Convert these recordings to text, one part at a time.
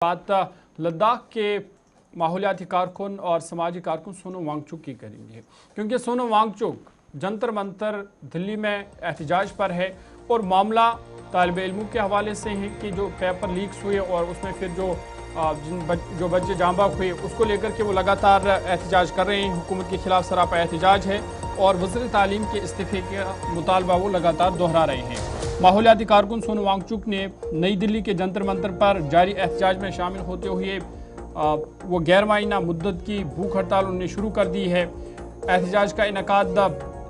बात लद्दाख के माहौलियाती कारकुन और समाजी कारकुन सोनम वांगचुक की करेंगे, क्योंकि सोनम वांगचुक जंतर मंतर दिल्ली में एहतजाज पर है और मामला तालिब इल्मों के हवाले से है कि जो पेपर लीक्स हुए और उसमें फिर जो बच्चे जांबाक हुए उसको लेकर के वो लगातार एहतजाज कर रहे हैं। हुकूमत के खिलाफ सरापा एहतजाज है और वज़ीर तालीम के इस्तीफे का मुतालबा वो लगातार दोहरा रहे हैं। माहौलियाती कारकुन सोनम वांगचुक ने नई दिल्ली के जंतर मंतर पर जारी एहतजाज में शामिल होते हुए वो गैर मायना मुद्दत की भूख हड़ताल उन्होंने शुरू कर दी है। एहतजाज का इनकाद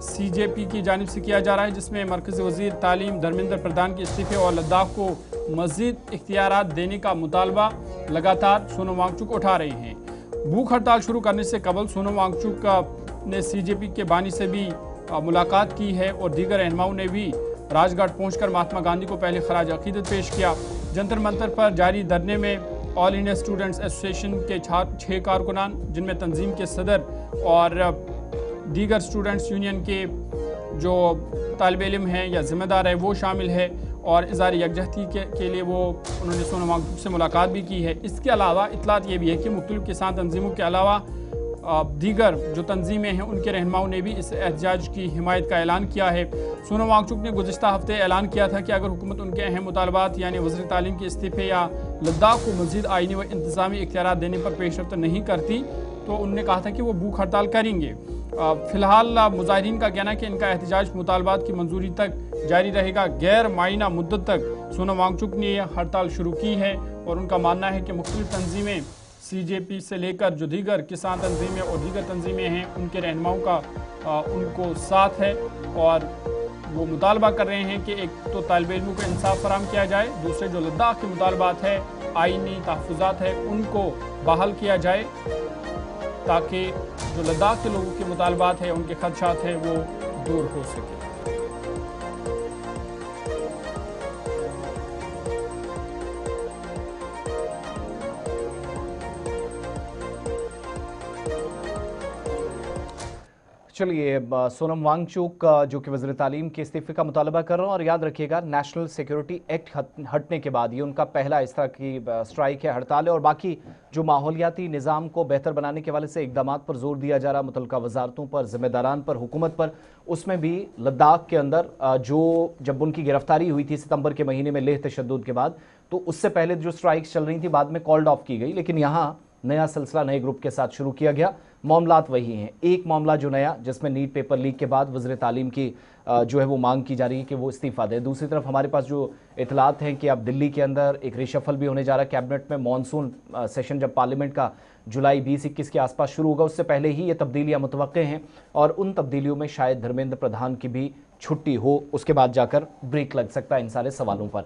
CJP की जानिब से किया जा रहा है, जिसमें मरकज़ी वज़ीर तालीम धर्मेंद्र प्रधान के इस्तीफे और लद्दाख को मज़ीद इख्तियारात देने का मुतालबा लगातार सोनम वांगचुक उठा रहे हैं। भूख हड़ताल शुरू करने से कबल सोनम वांगचुक ने CJP के बानी से भी मुलाकात की है और दीगर रहनुमाओं ने भी राजघाट पहुंचकर महात्मा गांधी को पहले खराज अकीदत पेश किया। जंतर मंतर पर जारी धरने में ऑल इंडिया स्टूडेंट्स एसोसिएशन के 6 कारकुनान, जिनमें तंजीम के सदर और दीगर स्टूडेंट्स यूनियन के जो तालिब इल्म हैं या ज़िम्मेदार है वो शामिल है और इज़हार यकजहती के लिए वो उन्होंने सोनम वांगचुक से मुलाकात भी की है। इसके अलावा इतलात ये भी है कि मुख्तलिफ किसान तंजीमों के अलावा दीगर जो तंजीमें हैं उनके रहनुमाओं ने भी इस एहतजाज की हिमायत का ऐलान किया है। सोनम वांगचुक ने गुज़िश्ता हफ्ते ऐलान किया था कि अगर हुकूमत उनके अहम मुतालबात यानी वज़ीर तालीम के इस्तीफे या लद्दाख को मज़ीद आईनी व इंतज़ामी इख्तियारात देने पर पेशरफ्त नहीं करती तो उन्होंने कहा था कि वो भूख हड़ताल करेंगे। फ़िलहाल मुजाहिरीन का कहना है कि इनका एहतजाज मुतालबात की मंजूरी तक जारी रहेगा। गैर मायना मुद्दत तक सोनम वांगचुक ने यह हड़ताल शुरू की है और उनका मानना है कि मुख्तलिफ तंजीमें CJP से लेकर जो दीगर किसान तंजीमें और दीगर तंजीमें हैं उनके रहनुमाओं का उनको साथ है और वो मुतालबा कर रहे हैं कि एक तो तालिब इल्मों को इंसाफ फराहम किया जाए, दूसरे जो लद्दाख के मुतालबात है आईनी तहफ़्फ़ुज़ात है उनको बहाल किया जाए ताकि जो लद्दाख के लोगों के मुतालबात है उनके खदशात हैं वो दूर हो सके। चलिए, सोनम वांगचुक जो कि वज़ीर तालीम के इस्तीफे का मुतालबा कर रहे हैं और याद रखिएगा नेशनल सिक्योरिटी एक्ट हटने के बाद ये उनका पहला इस तरह की स्ट्राइक है, हड़ताल है और बाकी जो माहौलियाती निज़ाम को बेहतर बनाने के वाले से इकदामात पर जोर दिया जा रहा, मुतल्लिका वजारतों पर, जिम्मेदारान पर, हुकूमत पर, उसमें भी लद्दाख के अंदर जो जब उनकी गिरफ्तारी हुई थी सितंबर के महीने में लेह तशद्दुद के बाद, तो उससे पहले जो स्ट्राइक्स चल रही थी बाद में कॉल्ड ऑफ की गई, लेकिन यहाँ नया सिलसिला नए ग्रुप के साथ शुरू किया गया। मामलात वही हैं, एक मामला जो नया जिसमें नीट पेपर लीक के बाद वज़ीर तालीम की जो है वो मांग की जा रही है कि वो इस्तीफ़ा दे। दूसरी तरफ हमारे पास जो इतलात हैं कि अब दिल्ली के अंदर एक रिशफल भी होने जा रहा है कैबिनेट में। मॉनसून सेशन जब पार्लियामेंट का जुलाई 20-21 के आसपास शुरू होगा उससे पहले ही ये तब्दीलियाँ मुतवक्के हैं और उन तब्दीलियों में शायद धर्मेंद्र प्रधान की भी छुट्टी हो, उसके बाद जाकर ब्रेक लग सकता है इन सारे सवालों पर।